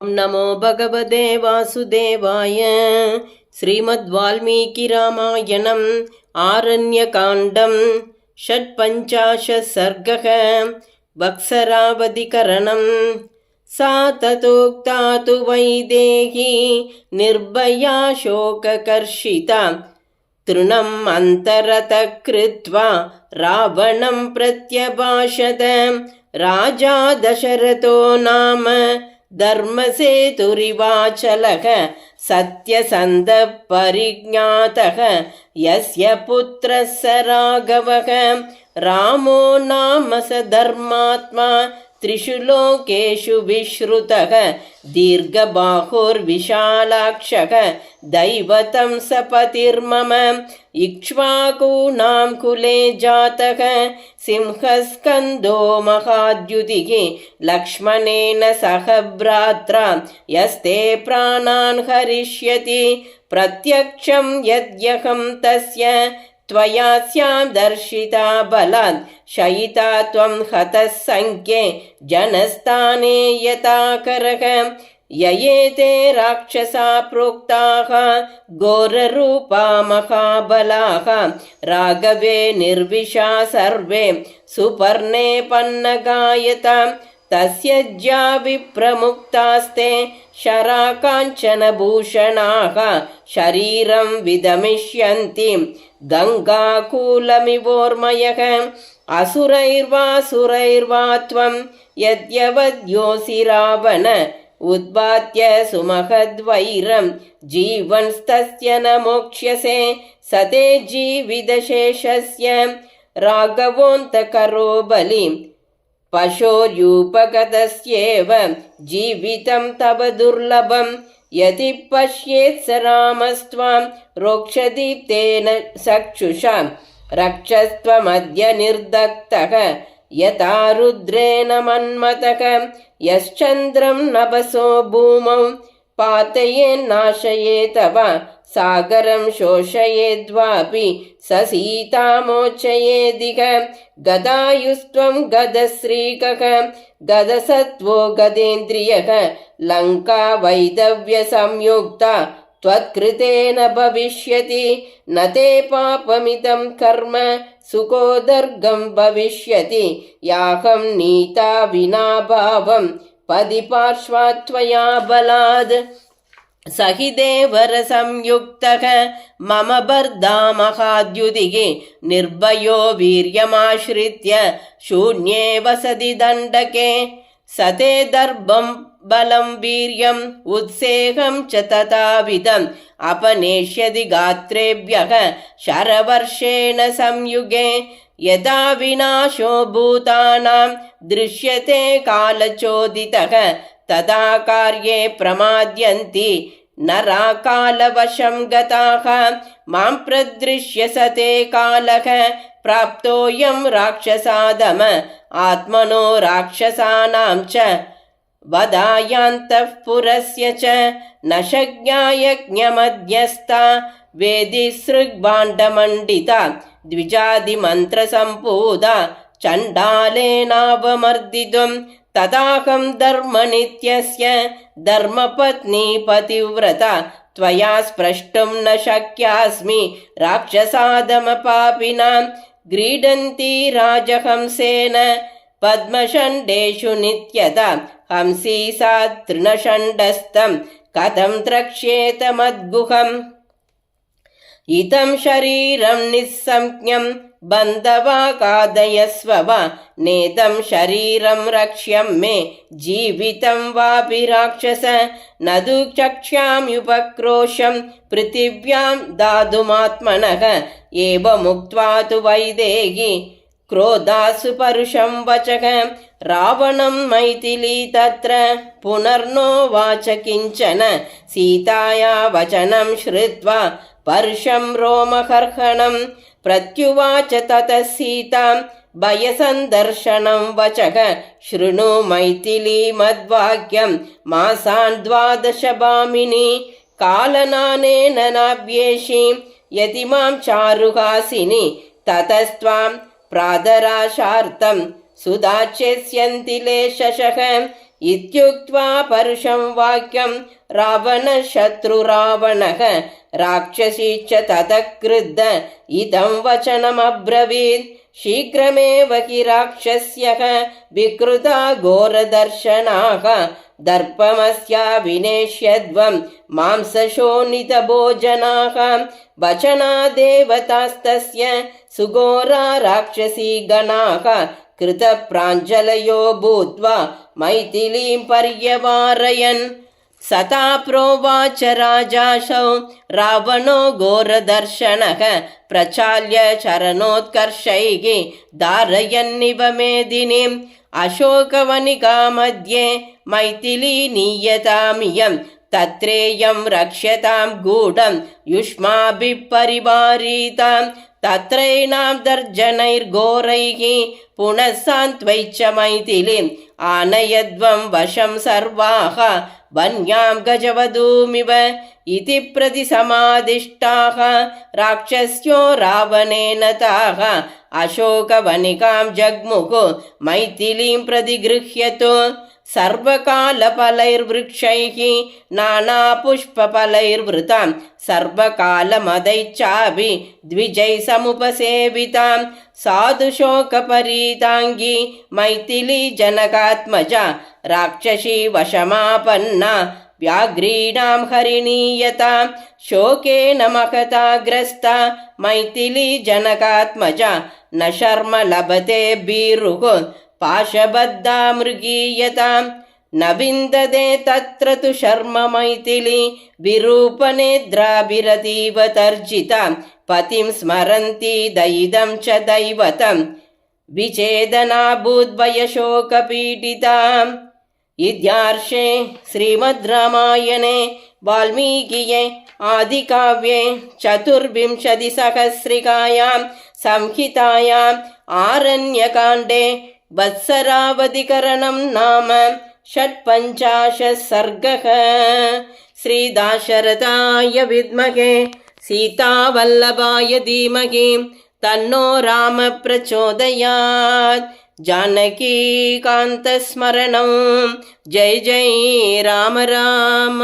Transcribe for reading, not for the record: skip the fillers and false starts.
नमो भगवते वासुदेवाय। श्रीमद्वाल्मीकिरामायणम् आरण्यकाण्डं षट्पञ्चाशत् सर्गः। वत्सरावधिकरणम्। सा ततोक्ता तु वैदेही निर्भया शोककर्षिता तृणम् अन्तरतः कृत्वा रावणं प्रत्यभाषत। राजा दशरथो नाम धर्मसेतुरिवाचलः सत्यसन्धः परिज्ञातः यस्य पुत्रः स राघवः। रामो नाम स धर्मात्मा त्रिषु लोकेषु विश्रुतः दीर्घबाहुर्विशालाक्षः दैवतं स पतिर्मम। इक्ष्वाकूणां कुले जातः सिंहस्कन्दो महाद्युतिः लक्ष्मणेन सह भ्रात्रा यस्ते प्राणान् हरिष्यति। प्रत्यक्षं यद्यहं तस्य त्वया स्यां दर्शिता बलात् शयिता त्वं हतः संख्ये जनस्थाने यथाकरः। ययेते राक्षसा प्रोक्ताः घोररूपा महाबलाः राघवे निर्विशा सर्वे सुपर्णे पन्नगायता। तस्य ज्या विप्रमुक्तास्ते शराकाञ्चनभूषणाः शरीरं विदमिष्यन्ति गङ्गाकूलमिवोर्मयः। असुरैर्वासुरैर्वा त्वं यद्यवद्योऽसि रावण उद्बात्य सुमहद्वैरं जीवंस्तस्य न मोक्ष्यसे। सते जीवितशेषस्य राघवोऽन्तकरो बलि पशोर्यूपगतस्येव जीवितं तव दुर्लभं। यदि पश्येत् स रामस्त्वां रोक्षदीप्तेन चक्षुषा रक्षस्त्वमद्य निर्दग्धः यथा रुद्रेण मन्मथः। यश्चन्द्रं नभसो भूमौ पातयेन्नाशयेत् तव सागरं शोषयेद्वापि स सीतामोचयेदिह। गदायुस्त्वं गदश्रीकः गदसत्त्वो गदेन्द्रियः लङ्का वैदव्यसंयुक्ता त्वत्कृतेन भविष्यति। न ते पापमिदं कर्म सुखोदर्गं भविष्यति। याहं नीता विना भावं पदि पार्श्वात् त्वया बलाद्। स हि देवरसंयुक्तः मम भर्ता महाद्युतिः निर्भयो वीर्यमाश्रित्य शून्ये वसति दण्डके। स ते दर्भं बलं वीर्यम् उत्सेहं च तथाविधम् अपनेष्यति गात्रेभ्यः शरवर्षेण संयुगे। यदा विनाशो भूतानां दृश्यते कालचोदितः तदा कार्ये प्रमाद्यन्ति नरा कालवशं गताः। मां प्रदृश्य सते कालः प्राप्तोऽयं राक्षसादम आत्मनो राक्षसानां च वधायान्तः पुरस्य च। न शक्यायज्ञमध्यस्था वेदिसृग्भाण्डमण्डिता द्विजादिमन्त्रसम्पूता चण्डालेनावमर्दितुं। तदाहं धर्मनित्यस्य धर्मपत्नी पतिव्रता त्वया स्प्रष्टुं न शक्यास्मि राक्षसादमपापिनां। क्रीडन्ती राजहंसेन पद्मषण्डेषु नित्यता हंसी सा तृणषण्डस्थं कथं द्रक्ष्येत मद्गुहम्। इदं शरीरं निस्संज्ञं बन्धवा खादयस्व वा नेदं शरीरं रक्ष्यं मे जीवितं वापि राक्षस। न तु चक्ष्याम्युपक्रोशं पृथिव्यां दातुमात्मनः। एवमुक्त्वा तु वैदेही क्रोधासु परुषं वचः। रावणं मैथिली तत्र पुनर्नोवाच किञ्चन। सीताया वचनं श्रुत्वा परुषं रोमहर्षणं प्रत्युवाच ततः सीतां भयसन्दर्शनं वचः। शृणु मैथिली मद्वाक्यं मासान् 12 भामिनी कालनानेन नाभ्येषि यदि मां चारुहासिनि ततस्त्वां प्रादराशार्थं सुदाच्यस्यन्ति लेशशः इत्युक्त्वा परुषं वाक्यं रावणशत्रुरावणः राक्षसी च ततः क्रुद्ध इदं वचनमब्रवीत् शीघ्रमेव हि राक्षस्यः विकृता घोरदर्शनाः दर्पमस्या विनेष्यध्वं मांसशोणितभोजनाः वचनादेवतास्तस्य सुघोरा राक्षसी गणाः कृतप्राञ्जलयो भूत्वा मैथिलीं पर्यवारयन् सता प्रोवाच राजासौ रावणो घोरदर्शनः प्रचाल्य चरणोत्कर्षैः धारयन्निव मेदिनीम् अशोकवनिका मध्ये मैथिली नीयतामियं तत्रेयं रक्ष्यतां गूढं युष्माभिः परिवारितां तत्रैनां दर्जनैर्घोरैः पुनः सान्त्वैश्च मैथिलीम् आनयध्वं वशं सर्वाः वन्यां गजवधूमिव इति प्रतिसमादिष्टाः राक्षस्यो रावणेन ताः अशोकवनिकां जग्मुः मैथिलीं प्रतिगृह्यतु सर्वकालफलैर्वृक्षैः नानापुष्पफलैर्वृतां सर्वकालमदैश्चापि द्विजैः समुपसेवितां साधुशोकपरीताङ्गी मैथिली जनकात्मजा राक्षसी वशमापन्ना व्याघ्रीणां हरिणीयतां शोकेन महता ग्रस्ता मैथिली जनकात्मजा न शर्म लभते भीरुः पाशबद्धा मृगीयतां न विन्दते तत्र तु शर्म मैथिली विरूपनेद्राभिरतीव तर्जितां पतिं स्मरन्ती दयिदं च दैवतं विच्छेदनाभूद्भयशोकपीडिताम् इत्यार्षे श्रीमद् रामायणे वाल्मीकिये आदिकाव्ये चतुर्विंशतिसहस्रिकायां संहितायाम् आरण्यकाण्डे वत्सरावधिकरणं नाम 56 सर्गः। श्रीदाशरथाय विद्महे सीतावल्लभाय धीमहि तन्नो राम प्रचोदयात्। जानकीकान्तस्मरणं जय जय राम राम।